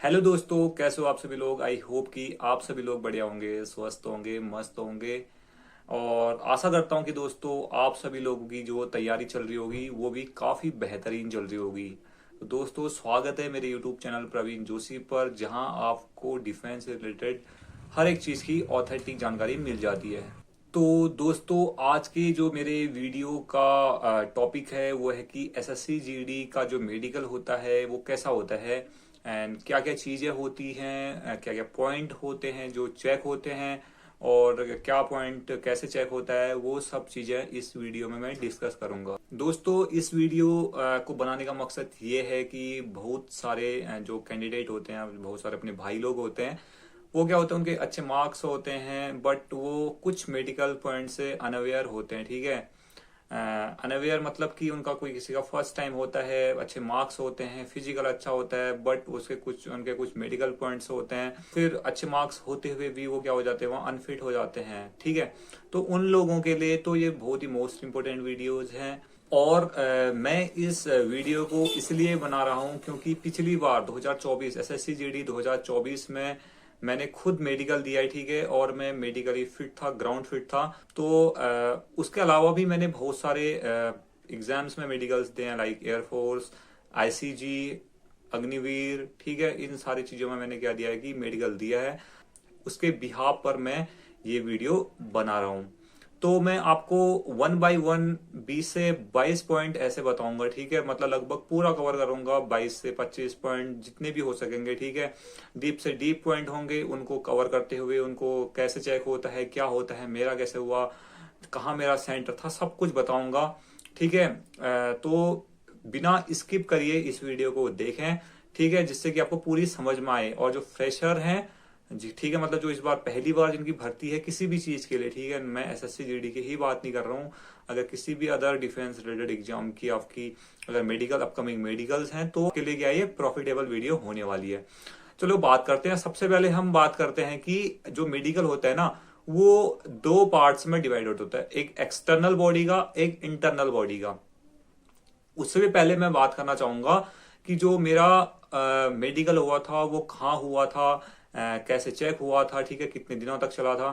Hello दोस्तों, कैसे हो आप सभी लोग। आई होप कि आप सभी लोग बढ़िया होंगे, स्वस्थ होंगे, मस्त होंगे। और आशा करता हूँ कि दोस्तों आप सभी लोगों की जो तैयारी चल रही होगी वो भी काफ़ी बेहतरीन चल रही होगी। तो दोस्तों, स्वागत है मेरे यूट्यूब चैनल प्रवीण जोशी पर, जहां आपको डिफेंस से रिलेटेड हर एक चीज़ की ऑथेंटिक जानकारी मिल जाती है। तो दोस्तों, आज के जो मेरे वीडियो का टॉपिक है वो है कि एसएससी जीडी का जो मेडिकल होता है वो कैसा होता है, एंड क्या क्या चीज़ें होती हैं, क्या क्या पॉइंट होते हैं जो चेक होते हैं, और क्या पॉइंट कैसे चेक होता है, वो सब चीज़ें इस वीडियो में मैं डिस्कस करूंगा। दोस्तों, इस वीडियो को बनाने का मकसद ये है कि बहुत सारे जो कैंडिडेट होते हैं, बहुत सारे अपने भाई लोग होते हैं, वो क्या होता है, उनके अच्छे मार्क्स होते हैं बट वो कुछ मेडिकल पॉइंट से अनअवेयर होते हैं। ठीक है, अनअवेयर मतलब कि उनका कोई किसी का फर्स्ट टाइम होता है, अच्छे मार्क्स होते हैं, फिजिकल अच्छा होता है, बट उसके कुछ उनके कुछ मेडिकल पॉइंट्स होते हैं, फिर अच्छे मार्क्स होते हुए भी वो क्या हो जाते हैं, वहाँ अनफिट हो जाते हैं। ठीक है, तो उन लोगों के लिए तो ये बहुत ही मोस्ट इंपोर्टेंट वीडियोज हैं। और मैं इस वीडियो को इसलिए बना रहा हूँ क्योंकि पिछली बार 2024 एसएससी जीडी 2024 में मैंने खुद मेडिकल दिया है। ठीक है, और मैं मेडिकली फिट था, ग्राउंड फिट था। तो उसके अलावा भी मैंने बहुत सारे एग्जाम्स में मेडिकल्स दिए हैं, लाइक एयरफोर्स, आईसीजी, अग्निवीर। ठीक है, इन सारी चीजों में मैंने क्या दिया है कि मेडिकल दिया है। उसके बिहाफ पर मैं ये वीडियो बना रहा हूँ। तो मैं आपको वन बाय वन 20 से 22 पॉइंट ऐसे बताऊंगा। ठीक है, मतलब लगभग पूरा कवर करूंगा, 22 से 25 पॉइंट जितने भी हो सकेंगे। ठीक है, डीप से डीप पॉइंट होंगे, उनको कवर करते हुए उनको कैसे चेक होता है, क्या होता है, मेरा कैसे हुआ, कहाँ मेरा सेंटर था, सब कुछ बताऊंगा। ठीक है, तो बिना स्किप करिए इस वीडियो को देखें। ठीक है, जिससे कि आपको पूरी समझ में आए। और जो फ्रेशर हैं जी, ठीक है, मतलब जो इस बार पहली बार जिनकी भर्ती है किसी भी चीज के लिए, ठीक है, मैं एसएससी जीडी की ही बात नहीं कर रहा हूँ। अगर किसी भी अदर डिफेंस रिलेटेड एग्जाम की आपकी अगर मेडिकल अपकमिंग मेडिकल्स हैं तो के लिए क्या ये प्रॉफिटेबल वीडियो होने वाली है। चलो बात करते हैं। सबसे पहले हम बात करते हैं कि जो मेडिकल होता है ना, वो दो पार्ट्स में डिवाइडेड होता है, एक एक्सटर्नल बॉडी का, एक इंटरनल बॉडी का। उससे भी पहले मैं बात करना चाहूंगा कि जो मेरा मेडिकल हुआ था वो कहाँ हुआ था, कैसे चेक हुआ था, ठीक है, कितने दिनों तक चला था।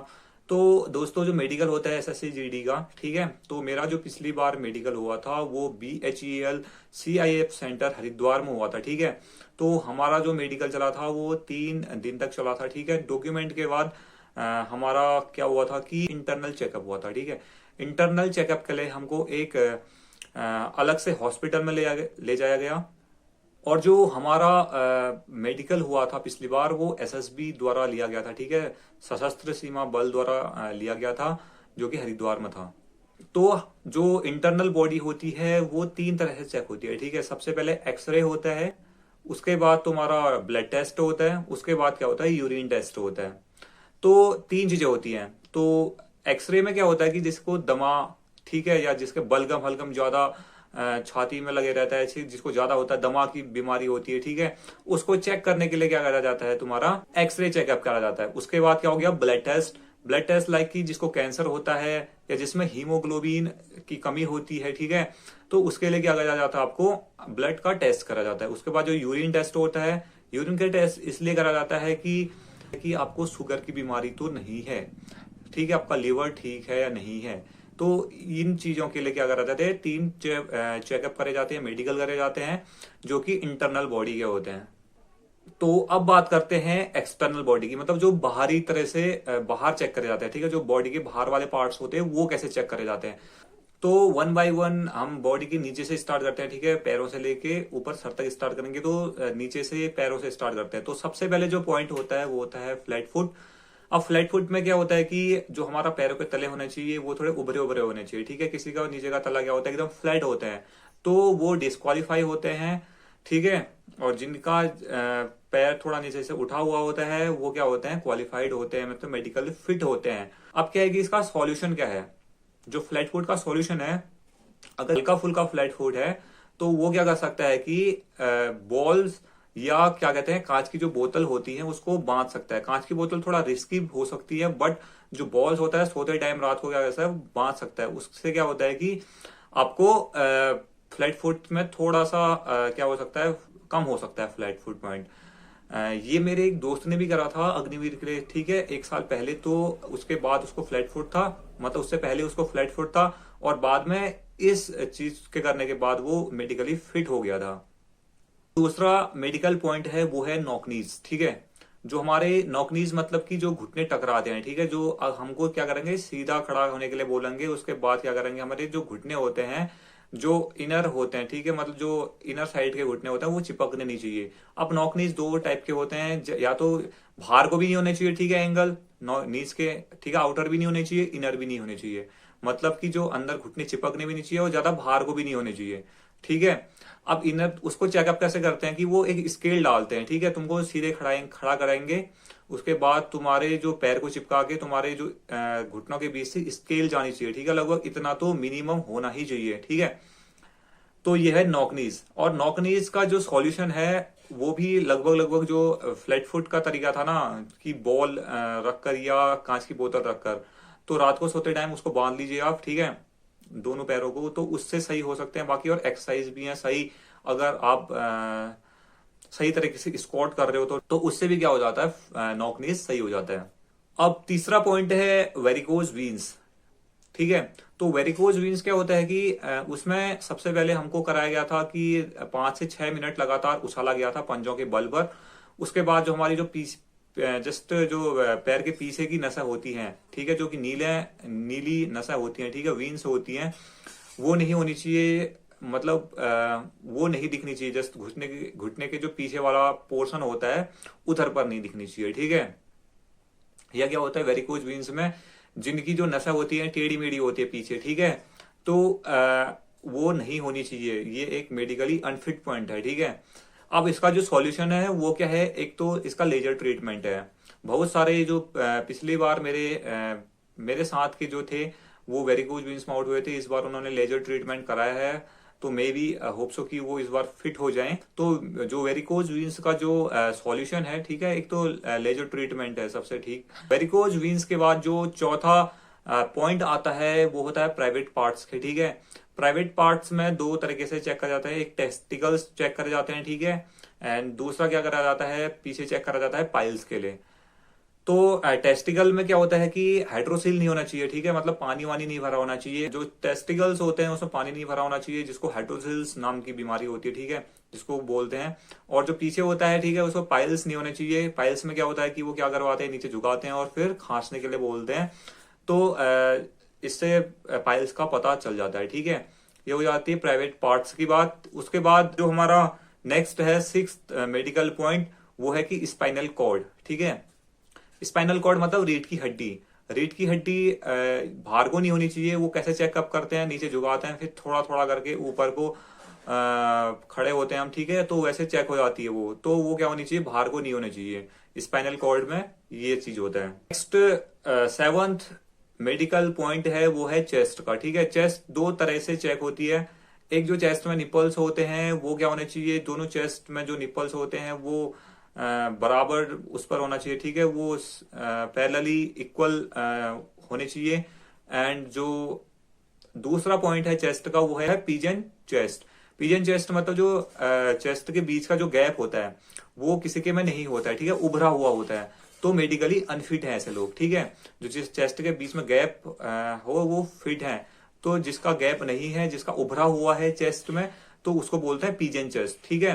तो दोस्तों, जो मेडिकल होता है एसएससी जीडी का, ठीक है, तो मेरा जो पिछली बार मेडिकल हुआ था वो BHEL CIF सेंटर हरिद्वार में हुआ था। ठीक है, तो हमारा जो मेडिकल चला था वो 3 दिन तक चला था। ठीक है, डॉक्यूमेंट के बाद हमारा क्या हुआ था कि इंटरनल चेकअप हुआ था। ठीक है, इंटरनल चेकअप के लिए हमको एक अलग से हॉस्पिटल में ले जाया गया। और जो हमारा मेडिकल हुआ था पिछली बार वो एसएसबी द्वारा लिया गया था। ठीक है, सशस्त्र सीमा बल द्वारा लिया गया था, जो कि हरिद्वार में था। तो जो इंटरनल बॉडी होती है वो 3 तरह से चेक होती है। ठीक है, सबसे पहले एक्सरे होता है, उसके बाद तुम्हारा ब्लड टेस्ट होता है, उसके बाद क्या होता है, यूरिन टेस्ट होता है। तो 3 चीजें होती हैं। तो एक्सरे में क्या होता है कि जिसको दमा, ठीक है, या जिसके बलगम हलगम ज्यादा छाती में लगे रहता है, जिसको ज्यादा होता है, दमा की बीमारी होती है, ठीक है, उसको चेक करने के लिए क्या करा जाता है, तुम्हारा एक्सरे चेकअप करा जाता है। उसके बाद क्या हो गया, blood test. Blood test like कि जिसको कैंसर होता है या जिसमें हीमोग्लोबिन की कमी होती है, ठीक है, तो उसके लिए क्या करा जाता है, आपको ब्लड का टेस्ट करा जाता है। उसके बाद जो यूरिन टेस्ट होता है, यूरिन का टेस्ट इसलिए करा जाता है कि आपको शुगर की बीमारी तो नहीं है, ठीक है, आपका लीवर ठीक है या नहीं है। तो इन चीजों के लिए क्या करा जाते हैं, 3 चेकअप करे जाते हैं, मेडिकल करे जाते हैं, जो कि इंटरनल बॉडी के होते हैं। तो अब बात करते हैं एक्सटर्नल बॉडी की, मतलब जो बाहरी तरह से बाहर चेक करे जाते हैं। ठीक है, जो बॉडी के बाहर वाले पार्ट्स होते हैं वो कैसे चेक करे जाते हैं। तो वन बाय वन हम बॉडी के नीचे से स्टार्ट करते हैं। ठीक है, पैरों से लेके ऊपर सर तक स्टार्ट करेंगे, तो नीचे से पैरों से स्टार्ट करते हैं। तो सबसे पहले जो पॉइंट होता है वो होता है फ्लैट फुट। अब फ्लैट फुट में क्या होता है कि जो हमारा पैरों के तले होने चाहिए वो थोड़े उभरे उभरे होने चाहिए। ठीक है, किसी का नीचे का तला क्या होता है, एकदम फ्लैट होते हैं, तो वो डिस्क्वालीफाई होते हैं। ठीक है, और जिनका पैर थोड़ा नीचे से उठा हुआ होता है वो क्या होते हैं, क्वालिफाइड होते हैं, मतलब मेडिकली फिट होते हैं। अब क्या है कि इसका सॉल्यूशन क्या है, जो फ्लैट फुट का सॉल्यूशन है, अगर हल्का फुल्का फ्लैट फुट है तो वो क्या कर सकता है कि बॉल्स या क्या कहते हैं, कांच की जो बोतल होती है उसको बांध सकता है। कांच की बोतल थोड़ा रिस्की हो सकती है, बट जो बॉल्स होता है सोते टाइम रात को क्या करता है, बांध सकता है। उससे क्या होता है कि आपको फ्लैट फुट में थोड़ा सा क्या हो सकता है, कम हो सकता है फ्लैट फुट पॉइंट। ये मेरे एक दोस्त ने भी करा था अग्निवीर के लिए, ठीक है, 1 साल पहले। तो उसके बाद उसको फ्लैट फुट था, मतलब उससे पहले उसको फ्लैट फुट था, और बाद में इस चीज के करने के बाद वो मेडिकली फिट हो गया था। दूसरा मेडिकल पॉइंट है वो है नॉकनीज, ठीक है। जो हमारे नॉकनीज मतलब कि जो घुटने टकराते हैं, ठीक है, जो हमको क्या करेंगे, सीधा खड़ा होने के लिए बोलेंगे, उसके बाद क्या करेंगे, हमारे जो घुटने होते हैं, जो इनर होते हैं, ठीक है, मतलब जो इनर साइड के घुटने होते हैं वो चिपकने नहीं चाहिए। अब नॉकनीज दो टाइप के होते हैं, या तो बाहर को भी नहीं होने चाहिए, ठीक है, एंगल नीज के, ठीक है, आउटर भी नहीं होने चाहिए, इनर भी नहीं होने चाहिए, मतलब कि जो अंदर घुटने चिपकने भी नहीं चाहिए और ज्यादा बाहर को भी नहीं होने चाहिए, ठीक है। अब इनर उसको चेकअप कैसे करते हैं कि वो एक स्केल डालते हैं, ठीक है, तुमको सीधे खड़ा कराएंगे, उसके बाद तुम्हारे जो पैर को चिपका के तुम्हारे जो घुटनों के बीच से स्केल जानी चाहिए, ठीक है, लगभग इतना तो मिनिमम होना ही चाहिए, ठीक है। तो ये है नॉकनीज। और नॉकनीज का जो सॉल्यूशन है वो भी लगभग लगभग जो फ्लैट फुट का तरीका था ना, कि बॉल रखकर या कांच की बोतल रखकर, तो रात को सोते टाइम उसको बांध लीजिए आप, ठीक है, दोनों पैरों को, तो उससे सही हो सकते हैं। बाकी और एक्सरसाइज भी है सही, अगर आप सही तरीके से स्क्वाट कर रहे हो तो उससे भी क्या हो जाता है, नॉकनीज सही हो जाता है। अब तीसरा पॉइंट है वेरिकोज वीन्स, ठीक है। तो वेरिकोज वीन्स क्या होता है कि उसमें सबसे पहले हमको कराया गया था कि 5 से 6 मिनट लगातार उछाला गया था पंजों के बल पर। उसके बाद जो हमारी जो जस्ट जो पैर के पीछे की नसें होती हैं, ठीक है, जो कि नीली नसें होती हैं, ठीक है, वीन्स होती हैं, वो नहीं होनी चाहिए, मतलब वो नहीं दिखनी चाहिए, जस्ट घुटने के जो पीछे वाला पोर्शन होता है उधर पर नहीं दिखनी चाहिए, ठीक है। या क्या होता है वेरिकोज वीन्स में, जिनकी जो नसा होती है टेढ़ी मेढ़ी होती है पीछे, ठीक है, तो वो नहीं होनी चाहिए। ये एक मेडिकली अनफिट पॉइंट है, ठीक है। अब इसका जो सॉल्यूशन है वो क्या है, एक तो इसका लेजर ट्रीटमेंट है। बहुत सारे जो पिछली बार मेरे साथ के जो थे वो वेरिकोज वीन्स में आउट हुए थे, इस बार उन्होंने लेजर ट्रीटमेंट कराया है, तो मे बी होप सो कि वो इस बार फिट हो जाएं। तो जो वेरिकोज वीन्स का जो सॉल्यूशन है, ठीक है, एक तो लेजर ट्रीटमेंट है सबसे ठीक। वेरिकोज वीन्स के बाद जो चौथा पॉइंट आता है वो होता है प्राइवेट पार्ट्स के, ठीक है। प्राइवेट पार्ट्स में दो तरीके से चेक करा जाता है, एक टेस्टिकल्स चेक करे जाते हैं, ठीक है, एंड दूसरा क्या करा जाता है, पीछे चेक करा जाता है पाइल्स के लिए। तो टेस्टिकल में क्या होता है कि हाइड्रोसिल नहीं होना चाहिए, ठीक है, मतलब पानी वानी नहीं भरा होना चाहिए। जो टेस्टिकल्स होते हैं उसमें पानी नहीं भरा होना चाहिए, जिसको हाइड्रोसिल्स नाम की बीमारी होती है, ठीक है, जिसको बोलते हैं। और जो पीछे होता है, ठीक है, उसको पाइल्स नहीं होने चाहिए। पाइल्स में क्या होता है कि वो क्या करवाते हैं, नीचे झुकाते हैं और फिर खांसने के लिए बोलते हैं, तो इससे पाइल्स का पता चल जाता है, ठीक है। ये हो जाती है प्राइवेट पार्ट्स की बात। उसके बाद जो हमारा नेक्स्ट है 6th मेडिकल पॉइंट, वो है कि स्पाइनल कॉर्ड, ठीक है। स्पाइनल कॉर्ड मतलब रीढ़ की हड्डी। रीढ़ की हड्डी बाहर को नहीं होनी चाहिए। वो कैसे चेकअप करते हैं, नीचे झुकाते हैं, फिर थोड़ा थोड़ा करके ऊपर को खड़े होते हैं हम, ठीक है, तो वैसे चेक हो जाती है वो। तो वो क्या होनी चाहिए, बाहर को नहीं होनी चाहिए। स्पाइनल कॉर्ड में ये चीज होता है। नेक्स्ट 7th मेडिकल पॉइंट है वो है चेस्ट का, ठीक है। चेस्ट दो तरह से चेक होती है। एक जो चेस्ट में निपल्स होते हैं वो क्या होने चाहिए, दोनों चेस्ट में जो निपल्स होते हैं वो बराबर उस पर होना चाहिए, ठीक है, वो पैरेलली इक्वल होने चाहिए। एंड जो दूसरा पॉइंट है चेस्ट का वो है पिजन चेस्ट। पिजन चेस्ट मतलब जो चेस्ट के बीच का जो गैप होता है वो किसी के में नहीं होता है, ठीक है, उभरा हुआ होता है, तो मेडिकली अनफिट है ऐसे लोग, ठीक है। जो जिस चेस्ट के बीच में गैप हो वो फिट है, तो जिसका गैप नहीं है, जिसका उभरा हुआ है चेस्ट में, तो उसको बोलते हैं पिजन चेस्ट, ठीक है।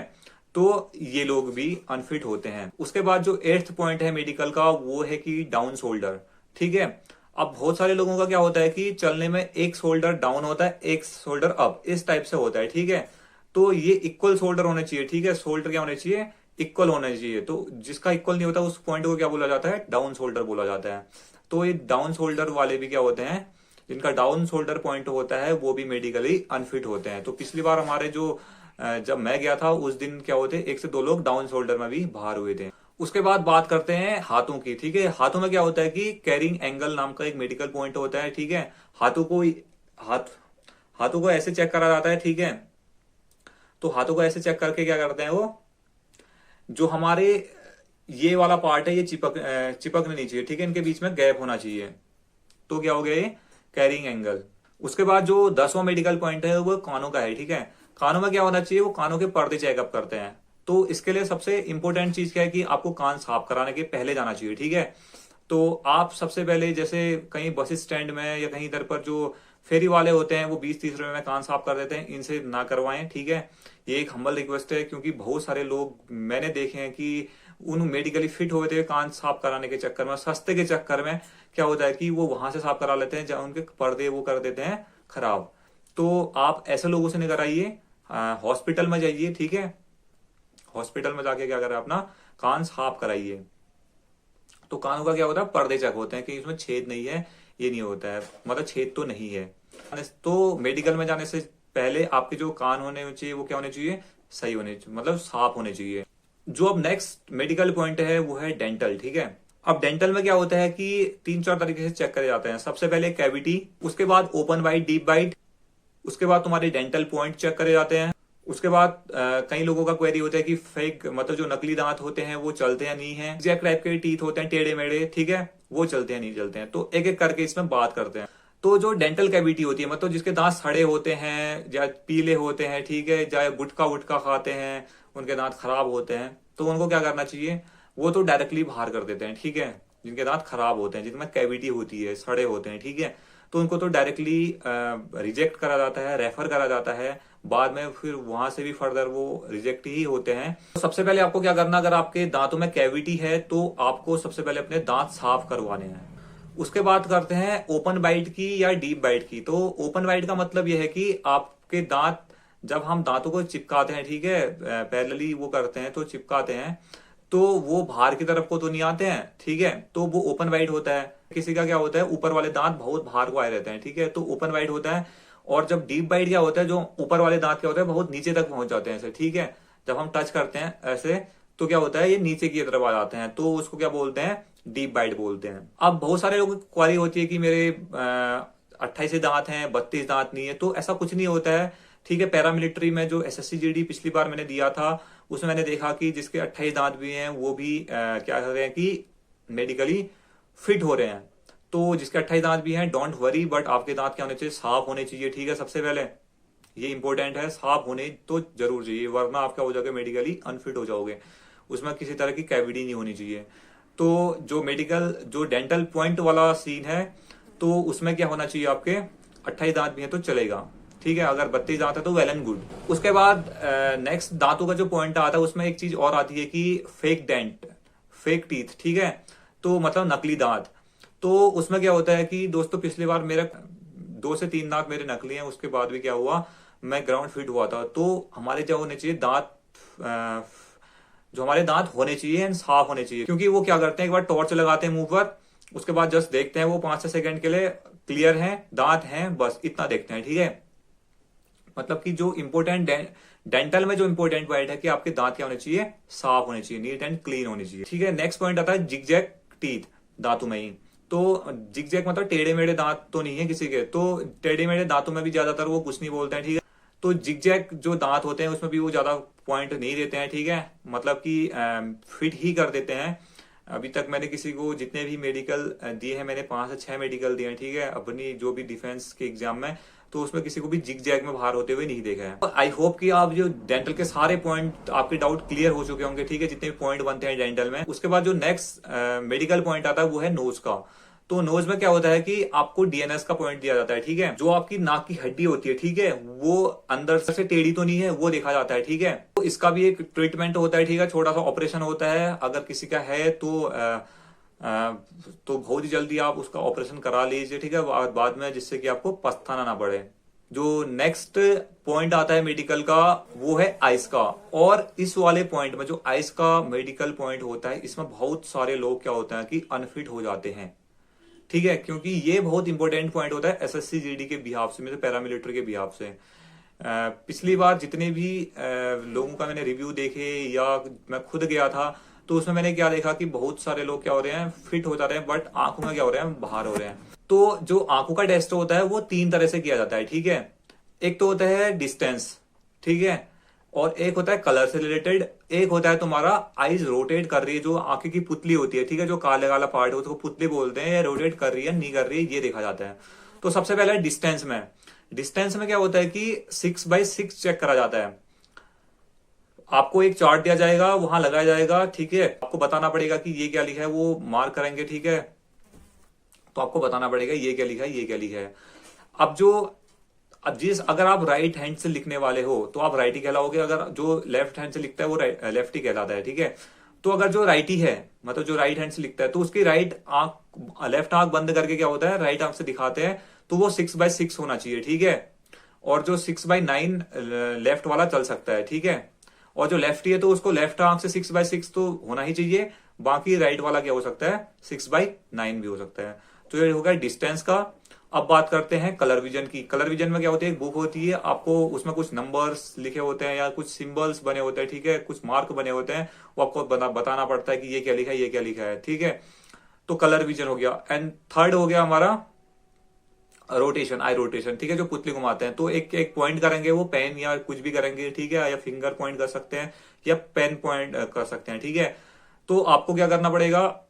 तो ये लोग भी अनफिट होते हैं। उसके बाद जो 8th पॉइंट है मेडिकल का वो है कि डाउन शोल्डर, ठीक है। अब बहुत सारे लोगों का क्या होता है कि चलने में एक शोल्डर डाउन होता है, एक शोल्डर अप, इस टाइप से होता है, ठीक है। तो ये इक्वल शोल्डर होने चाहिए, ठीक है, शोल्डर क्या होने चाहिए, इक्वल होना चाहिए। तो जिसका इक्वल नहीं होता उस पॉइंट को क्या बोला जाता है, डाउन शोल्डर बोला जाता है। तो ये डाउन शोल्डर वाले भी क्या होते हैं, जिनका डाउन शोल्डर पॉइंट होता है वो भी मेडिकली अनफिट होते हैं। तो पिछली बार हमारे जो जब मैं गया था उस दिन क्या होते, 1 से 2 लोग डाउन शोल्डर में भी बाहर हुए थे। उसके बाद बात करते हैं हाथों की, ठीक है। हाथों में क्या होता है कि कैरिंग एंगल नाम का एक मेडिकल पॉइंट होता है, ठीक है। हाथों को ऐसे चेक करा जाता है, ठीक है। तो हाथों को ऐसे चेक करके क्या करते हैं, वो जो हमारे ये वाला पार्ट है ये चिपकने नहीं चाहिए, ठीक है, इनके बीच में गैप होना चाहिए। तो क्या हो गया ये कैरिंग एंगल। उसके बाद जो 10वां मेडिकल पॉइंट है वो कानों का है, ठीक है। कानों में क्या होना चाहिए, वो कानों के पर्दे चेकअप करते हैं। तो इसके लिए सबसे इंपॉर्टेंट चीज क्या है कि आपको कान साफ कराने के पहले जाना चाहिए, ठीक है। तो आप सबसे पहले जैसे कहीं बस स्टैंड में या कहीं इधर पर जो फेरी वाले होते हैं वो 20-30 रुपए में कान साफ कर देते हैं, इनसे ना करवाएं, ठीक है। ये एक हम्बल रिक्वेस्ट है, क्योंकि बहुत सारे लोग मैंने देखे हैं कि उन मेडिकली फिट हुए थे कान साफ कराने के चक्कर में, सस्ते के चक्कर में क्या होता है कि वो वहां से साफ करा लेते हैं जहां उनके पर्दे वो कर देते हैं खराब। तो आप ऐसे लोगों से नहीं कराइए, हॉस्पिटल में जाइए, ठीक है। हॉस्पिटल में जाके क्या करें, अपना कान साफ कराइए। तो कानों का क्या होता है, पर्दे चेक होते हैं कि इसमें छेद नहीं है, ये नहीं होता है, मतलब छेद तो नहीं है। तो मेडिकल में जाने से पहले आपके जो कान होने चाहिए वो क्या होने चाहिए, सही होने चाहिए, मतलब साफ होने चाहिए। जो अब नेक्स्ट मेडिकल पॉइंट है वो है डेंटल, ठीक है। अब डेंटल में क्या होता है कि 3-4 तरीके से चेक करे जाते हैं। सबसे पहले कैविटी, उसके बाद ओपन बाइट, डीप बाइट, उसके बाद तुम्हारे डेंटल पॉइंट चेक करे जाते हैं। उसके बाद कई लोगों का क्वेरी होता है कि फेक, मतलब जो नकली दांत होते हैं वो चलते हैं नहीं है, जैक टाइप के टीथ होते हैं टेढ़े मेढ़े, ठीक है, वो चलते हैं नहीं चलते हैं। तो एक एक करके इसमें बात करते हैं। तो जो डेंटल कैविटी होती है, मतलब जिसके दांत सड़े होते हैं या पीले होते हैं, ठीक है, या गुटखा वुटखा खाते हैं, उनके दांत खराब होते हैं, तो उनको क्या करना चाहिए, वो तो डायरेक्टली बाहर कर देते हैं, ठीक है। जिनके दांत खराब होते हैं, जिनमें कैविटी होती है, सड़े होते हैं, ठीक है, तो उनको तो डायरेक्टली रिजेक्ट करा जाता है, रेफर करा जाता है। बाद में फिर वहां से भी फर्दर वो रिजेक्ट ही होते हैं। तो सबसे पहले आपको क्या करना, अगर आपके दांतों में कैविटी है तो आपको सबसे पहले अपने दांत साफ करवाने हैं। उसके बाद करते हैं ओपन बाइट की या डीप बाइट की। तो ओपन बाइट का मतलब यह है कि आपके दांत, जब हम दांतों को चिपकाते हैं, ठीक है, पैरेलली वो करते हैं तो चिपकाते हैं, तो वो बाहर की तरफ को तो नहीं आते हैं, ठीक है, तो वो ओपन वाइड होता है। किसी का क्या होता है, ऊपर वाले दांत बहुत बाहर को आए रहते हैं, ठीक है, तो ओपन वाइड होता है। और जब डीप बाइट क्या होता है, जो ऊपर वाले दांत क्या होता है, बहुत नीचे तक पहुंच जाते हैं ऐसे, ठीक है। जब हम टच करते हैं ऐसे तो क्या होता है, ये नीचे की तरफ आ जाते हैं, तो उसको क्या बोलते हैं, डीप बाइट बोलते हैं। अब बहुत सारे लोगों की क्वारी होती है कि मेरे 28 दांत हैं, 32 दांत नहीं है, तो ऐसा कुछ नहीं होता है, ठीक है। पैरामिलिट्री में जो एसएससी जीडी पिछली बार मैंने दिया था, उसमें मैंने देखा कि जिसके 28 दांत भी हैं वो भी क्या कर रहे हैं कि मेडिकली फिट हो रहे हैं। तो जिसके 28 दांत भी हैं, डोंट वरी, बट आपके दांत क्या होने चाहिए, साफ होने चाहिए, ठीक है। सबसे पहले ये इंपॉर्टेंट है, साफ होने तो जरूर चाहिए, वरना आप क्या हो जाओगे, मेडिकली अनफिट हो जाओगे। उसमें किसी तरह की कैविटी नहीं होनी चाहिए। तो जो डेंटल पॉइंट वाला सीन है, तो उसमें क्या होना चाहिए, आपके 28 दांत भी हैं तो चलेगा, ठीक है। अगर 32 दांत है तो वेल एंड गुड। उसके बाद नेक्स्ट दांतों का जो पॉइंट आता है, उसमें एक चीज और आती है कि फेक डेंट, फेक टीथ, ठीक है, तो मतलब नकली दांत। तो उसमें क्या होता है कि दोस्तों, पिछली बार मेरा 2 से 3 दांत मेरे नकली हैं, उसके बाद भी क्या हुआ, मैं ग्राउंड फिट हुआ था। तो हमारे जो होने चाहिए दांत, जो हमारे दांत होने चाहिए एंड साफ होने चाहिए, क्योंकि वो क्या करते हैं, एक बार टॉर्च लगाते हैं मुंह पर, उसके बाद जस्ट देखते हैं वो 5-6 सेकंड के लिए क्लियर है, दांत हैं, बस इतना देखते हैं, ठीक है। मतलब कि जो इंपॉर्टेंट डेंटल में जो इंपॉर्टेंट पॉइंट है कि आपके दांत क्या होने चाहिए, साफ होने चाहिए, नीट एंड क्लीन होने चाहिए, ठीक है। नेक्स्ट पॉइंट आता है जिगजैग टीथ, दांतों में ही। तो जिगजैग मतलब टेढ़े मेढ़े दांत तो नहीं है किसी के, तो टेढ़े मेढ़े दांतों में भी ज्यादातर वो कुछ नहीं बोलते हैं, ठीक है। तो जिगजैग जो दांत होते हैं उसमें भी वो ज्यादा पॉइंट नहीं देते हैं, ठीक है, मतलब कि फिट ही कर देते हैं। अभी तक मैंने किसी को जितने भी मेडिकल दिए हैं, मैंने 5 से 6 मेडिकल दिए हैं, ठीक है, अपनी जो भी डिफेंस के एग्जाम में, तो उसमें किसी को भी जिग जैग में बाहर होते हुए नहीं देखा है। आई होप कि आप जो डेंटल के सारे पॉइंट, आपके डाउट क्लियर हो चुके होंगे, ठीक है, जितने भी पॉइंट बनते हैं डेंटल में। उसके बाद जो नेक्स्ट मेडिकल पॉइंट आता है वो है नोज का। तो नोज में क्या होता है कि आपको डीएनएस का पॉइंट दिया जाता है, ठीक है। जो आपकी नाक की हड्डी होती है, ठीक है, वो अंदर से टेढ़ी तो नहीं है, वो देखा जाता है, ठीक है। तो इसका भी एक ट्रीटमेंट होता है, ठीक है, छोटा सा ऑपरेशन होता है। अगर किसी का है तो बहुत ही जल्दी आप उसका ऑपरेशन करा लीजिए, ठीक है, बाद में, जिससे कि आपको पछताना ना पड़े। जो नेक्स्ट पॉइंट आता है मेडिकल का वो है आइस का। और इस वाले पॉइंट में जो आइस का मेडिकल पॉइंट होता है, इसमें बहुत सारे लोग क्या होता है कि अनफिट हो जाते हैं, ठीक है, क्योंकि ये बहुत इंपॉर्टेंट पॉइंट होता है एसएससी जीडी के बिहाफ से, मतलब पैरामिलिट्री के बिहाफ से। पिछली बार जितने भी लोगों का मैंने रिव्यू देखे या मैं खुद गया था, तो उसमें मैंने क्या देखा कि बहुत सारे लोग क्या हो रहे हैं, फिट हो जा रहे हैं, बट आंखों में क्या हो रहे हैं, बाहर हो रहे हैं। तो जो आंखों का टेस्ट होता है वो 3 तरह से किया जाता है, ठीक है। एक तो होता है डिस्टेंस, ठीक है, और एक होता है कलर से रिलेटेड, एक होता है तुम्हारा आईज रोटेट कर रही है, जो आंखें की पुतली होती है, ठीक है, जो काले काला पार्ट है उसको पुतली बोलते हैं, रोटेट कर रही है नहीं कर रही है, ये देखा जाता है। तो सबसे पहले डिस्टेंस में क्या होता है कि 6x6 चेक करा जाता है। आपको एक चार्ट दिया जाएगा, वहां लगाया जाएगा, ठीक है। आपको बताना पड़ेगा कि ये क्या लिखा है, वो मार्क करेंगे, ठीक है। तो आपको बताना पड़ेगा ये क्या लिखा है, ये क्या लिखा है। अब जो अब जिस अगर आप राइट हैंड से लिखने वाले हो तो आप राइट ही कहलाओगे, अगर जो लेफ्ट हैंड से लिखता है वो लेफ्ट ही कहलाता है, ठीक है। तो अगर जो राइटी है, मतलब जो राइट हैंड से लिखता है, तो उसकी राइट आंख, लेफ्ट आंख बंद करके क्या होता है, राइट आंख से दिखाते हैं, तो वो 6/6 होना चाहिए, ठीक है। और जो 6/9 लेफ्ट वाला चल सकता है, ठीक है। और जो लेफ्टी है तो उसको लेफ्ट आंख से 6/6 तो होना ही चाहिए, बाकी राइट वाला क्या हो सकता है, 6/9 भी हो सकता है। तो ये हो गया डिस्टेंस का। अब बात करते हैं कलर विजन की। कलर विजन में क्या होती है, एक बुक होती है, आपको उसमें कुछ नंबर्स लिखे होते हैं या कुछ सिंबल्स बने होते हैं, ठीक है, कुछ मार्क बने होते हैं, वो आपको बताना पड़ता है कि ये क्या लिखा है, ये क्या लिखा है, ठीक है। तो कलर विजन हो गया। एंड थर्ड हो गया हमारा रोटेशन, आई रोटेशन, ठीक है, जो पुतली घुमाते हैं। तो एक एक पॉइंट करेंगे, वो पेन या कुछ भी करेंगे, ठीक है, या फिंगर पॉइंट कर सकते हैं या पेन पॉइंट कर सकते हैं, ठीक है। तो आपको क्या करना पड़ेगा,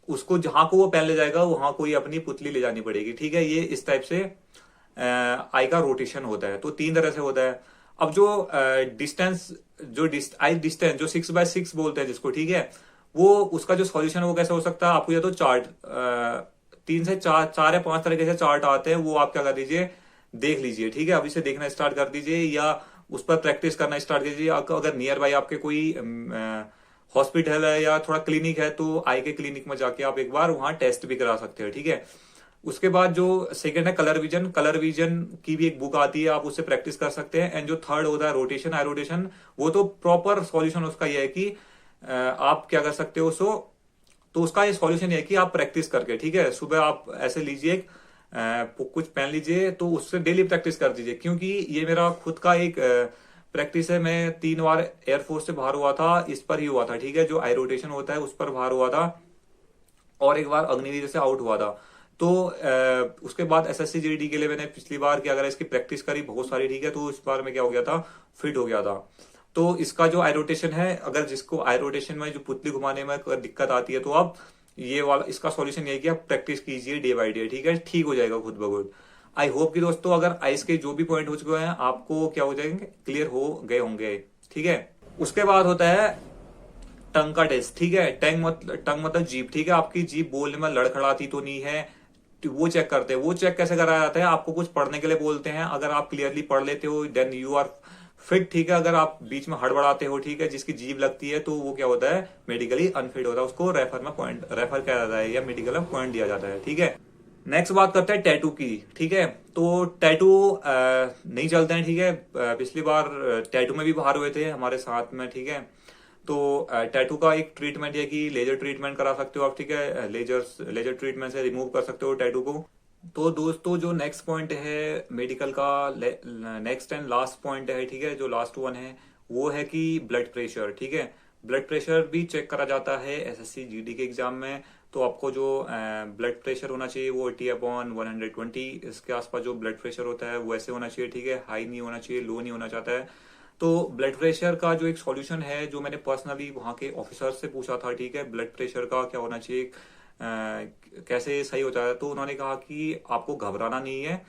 उसको जहां को वो पेन ले जाएगा वहां कोई अपनी पुतली ले जानी पड़ेगी, ठीक है। ये इस टाइप से आई का रोटेशन होता है। तो 3 तरह से होता है। अब जो डिस्टेंस, जो आई डिस्टेंस जो 6/6 बोलते हैं जिसको, ठीक है, वो उसका जो सॉल्यूशन है वो कैसे हो सकता है, आपको या तो चार्ट 3 से 4 या 5 तरीके से चार्ट आते हैं, वो आप क्या कर दीजिए, देख लीजिए, ठीक है। अभी से देखना स्टार्ट कर दीजिए या उस पर प्रैक्टिस करना स्टार्ट कीजिए। अगर नियर बाय आपके कोई हॉस्पिटल है या थोड़ा क्लिनिक है तो आई के क्लिनिक में जाके आप एक बार वहां टेस्ट भी करा सकते हो, ठीक है। उसके बाद जो सेकंड है कलर विजन, कलर विजन की भी एक बुक आती है, आप उससे प्रैक्टिस कर सकते हैं। एंड जो थर्ड होता है रोटेशन, आई रोटेशन, वो तो प्रॉपर सॉल्यूशन उसका ये है कि आप क्या कर सकते हो, तो उसका ये सॉल्यूशन ये है कि आप प्रैक्टिस करके, ठीक है, सुबह आप ऐसे लीजिए कुछ पेन लीजिए, तो उससे डेली प्रैक्टिस कर दीजिए। क्योंकि ये मेरा खुद का एक प्रैक्टिस है। मैं 3 बार एयरफोर्स से बाहर हुआ था, इस पर ही हुआ था, ठीक है, जो आई रोटेशन होता है उस पर बाहर हुआ था, और एक बार अग्निवीर से आउट हुआ था। तो उसके बाद एसएससी जीडी के लिए मैंने पिछली बार क्या करा, इसकी प्रैक्टिस करी बहुत सारी, ठीक है। तो इस बार में क्या हो गया था, फिट हो गया था। तो इसका जो आई रोटेशन है, अगर जिसको आई रोटेशन में जो पुतली घुमाने में अगर दिक्कत आती है, तो आप ये वाला, इसका सॉल्यूशन ये है कि आप प्रैक्टिस कीजिए डे बाय डे, ठीक है, ठीक हो जाएगा खुद ब खुद। आई होप कि दोस्तों अगर आइस के जो भी पॉइंट हो चुके हैं आपको क्या हो जाएंगे, क्लियर हो गए होंगे, ठीक है। उसके बाद होता है टंग का टेस्ट, ठीक है। टंग मतलब जीभ, ठीक है, आपकी जीभ बोलने में लड़खड़ाती तो नहीं है, तो वो चेक करते हैं। वो चेक कैसे कराया जाता है, आपको कुछ पढ़ने के लिए बोलते हैं, अगर आप क्लियरली पढ़ लेते हो देन यू आर फिट, ठीक है। अगर आप बीच में हड़बड़ाते हो, ठीक है, जिसकी जीभ लगती है, तो वो क्या होता है, मेडिकली अनफिट होता है, उसको रेफर में पॉइंट रेफर किया जाता है या मेडिकल में पॉइंट दिया जाता है, ठीक है। नेक्स्ट बात करते हैं टैटू की, ठीक है। तो टैटू नहीं चलते हैं, ठीक है। पिछली बार टैटू में भी बाहर हुए थे हमारे साथ में, ठीक है। तो टैटू का एक ट्रीटमेंट है कि लेजर ट्रीटमेंट करा सकते हो आप, ठीक है, लेजर ट्रीटमेंट से रिमूव कर सकते हो टैटू को। तो दोस्तों जो नेक्स्ट पॉइंट है मेडिकल का, नेक्स्ट एंड लास्ट पॉइंट है, ठीक है, जो लास्ट वन है वो है कि ब्लड प्रेशर, ठीक है। ब्लड प्रेशर भी चेक करा जाता है एसएससी जीडी के एग्जाम में। तो आपको जो ब्लड प्रेशर होना चाहिए वो 80/120 इसके आसपास जो ब्लड प्रेशर होता है वो ऐसे होना चाहिए, ठीक है, हाई नहीं होना चाहिए, लो नहीं होना चाहता है। तो ब्लड प्रेशर का जो एक सॉल्यूशन है, जो मैंने पर्सनली वहां के ऑफिसर से पूछा था, ठीक है, ब्लड प्रेशर का क्या होना चाहिए, कैसे सही होता है, तो उन्होंने कहा कि आपको घबराना नहीं है।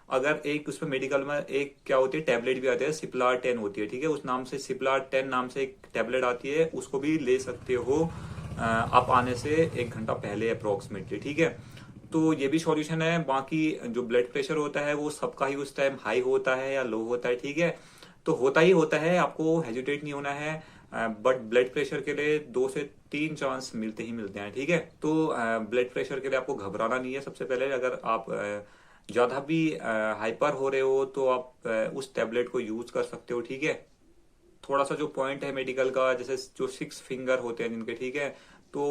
अगर एक उसमें मेडिकल में एक क्या होती है, टेबलेट भी आती है, सिप्ला 10 होती है, ठीक है, उस नाम से सिप्ला 10 नाम से एक टेबलेट आती है, उसको भी ले सकते हो आप आने से 1 घंटा पहले अप्रोक्सीमेटली, ठीक है। तो ये भी सॉल्यूशन है। बाकी जो ब्लड प्रेशर होता है वो सबका ही उस टाइम हाई होता है या लो होता है, ठीक है। तो होता ही होता है, आपको हेजिटेट नहीं होना है। बट ब्लड प्रेशर के लिए 2 से 3 चांस मिलते ही मिलते हैं, ठीक है। तो ब्लड प्रेशर के लिए आपको घबराना नहीं है। सबसे पहले अगर आप ज्यादा भी हाइपर हो रहे हो तो आप उस टेबलेट को यूज कर सकते हो, ठीक है। थोड़ा सा जो पॉइंट है मेडिकल का, जैसे जो 6 फिंगर होते हैं जिनके, ठीक है, तो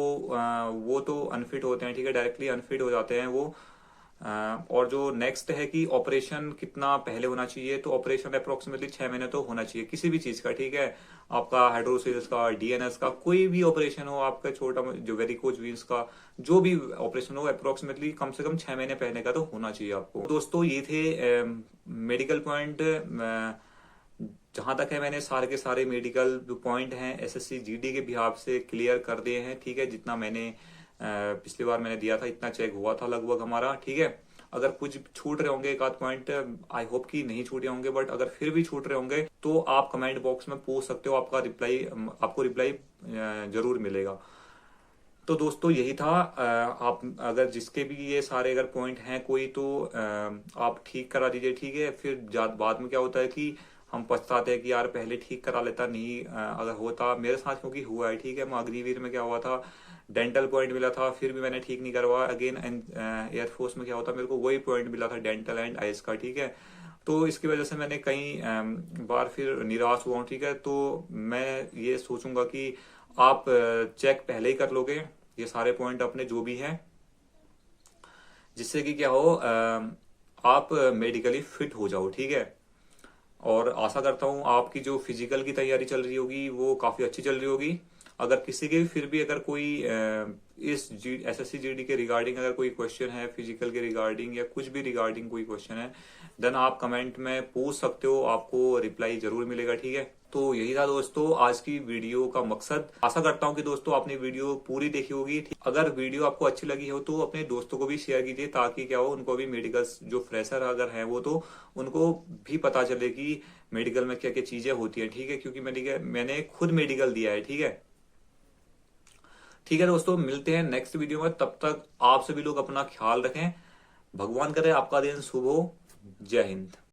वो तो अनफिट होते हैं, ठीक है, डायरेक्टली अनफिट हो जाते हैं वो। और जो नेक्स्ट है कि ऑपरेशन कितना पहले होना चाहिए, तो ऑपरेशन अप्रोक्सीमेटली 6 महीने तो होना चाहिए किसी भी चीज का, ठीक है। आपका हाइड्रोसिस का, डीएनएस का, कोई भी ऑपरेशन हो, आपका छोटा जो वेरिकोज वेन्स का जो भी ऑपरेशन हो, अप्रोक्सीमेटली कम से कम 6 महीने पहले का तो होना चाहिए आपको। दोस्तों ये थे मेडिकल पॉइंट। जहां तक है मैंने सारे के सारे मेडिकल जो पॉइंट हैं एसएससी जीडी के बिहाफ से क्लियर कर दिए हैं, ठीक है। जितना मैंने पिछली बार मैंने दिया था इतना चेक हुआ था लगभग हमारा, ठीक है। अगर कुछ छूट रहे होंगे एक आध पॉइंट, आई होप कि नहीं छूटे होंगे, बट अगर फिर भी छूट रहे होंगे तो आप कमेंट बॉक्स में पूछ सकते हो, आपको रिप्लाई जरूर मिलेगा। तो दोस्तों यही था। आप अगर जिसके भी ये सारे अगर पॉइंट हैं कोई तो आप ठीक करा दीजिए, ठीक है। फिर बाद में क्या होता है कि हम पछताते हैं कि यार पहले ठीक करा लेता, नहीं अगर होता मेरे साथ, क्योंकि हुआ है, ठीक है। मैं अग्निवीर में क्या हुआ था, डेंटल पॉइंट मिला था, फिर भी मैंने ठीक नहीं करवाया। अगेन एयरफोर्स में क्या होता, मेरे को वही पॉइंट मिला था डेंटल एंड आइस का, ठीक है। तो इसकी वजह से मैंने कई बार फिर निराश हुआ हूँ, ठीक है। तो मैं ये सोचूंगा कि आप चेक पहले ही कर लोगे ये सारे पॉइंट अपने जो भी हैं, जिससे कि क्या हो आप मेडिकली फिट हो जाओ, ठीक है। और आशा करता हूँ आपकी जो फिजिकल की तैयारी चल रही होगी वो काफी अच्छी चल रही होगी। अगर किसी के भी फिर भी अगर कोई इस एसएससी जीडी के रिगार्डिंग अगर कोई क्वेश्चन है, फिजिकल के रिगार्डिंग या कुछ भी रिगार्डिंग कोई क्वेश्चन है, देन आप कमेंट में पूछ सकते हो, आपको रिप्लाई जरूर मिलेगा, ठीक है। तो यही था दोस्तों आज की वीडियो का मकसद। आशा करता हूँ कि दोस्तों आपने वीडियो पूरी देखी होगी। अगर वीडियो आपको अच्छी लगी हो तो अपने दोस्तों को भी शेयर कीजिए, ताकि क्या हो उनको भी मेडिकल जो फ्रेशर अगर है वो तो उनको भी पता चले कि मेडिकल में क्या क्या चीजें होती है, ठीक है। क्योंकि मैंने खुद मेडिकल दिया है, ठीक है। ठीक है दोस्तों, मिलते हैं नेक्स्ट वीडियो में। तब तक आप सभी लोग अपना ख्याल रखें। भगवान करे आपका दिन शुभ हो। जय हिंद।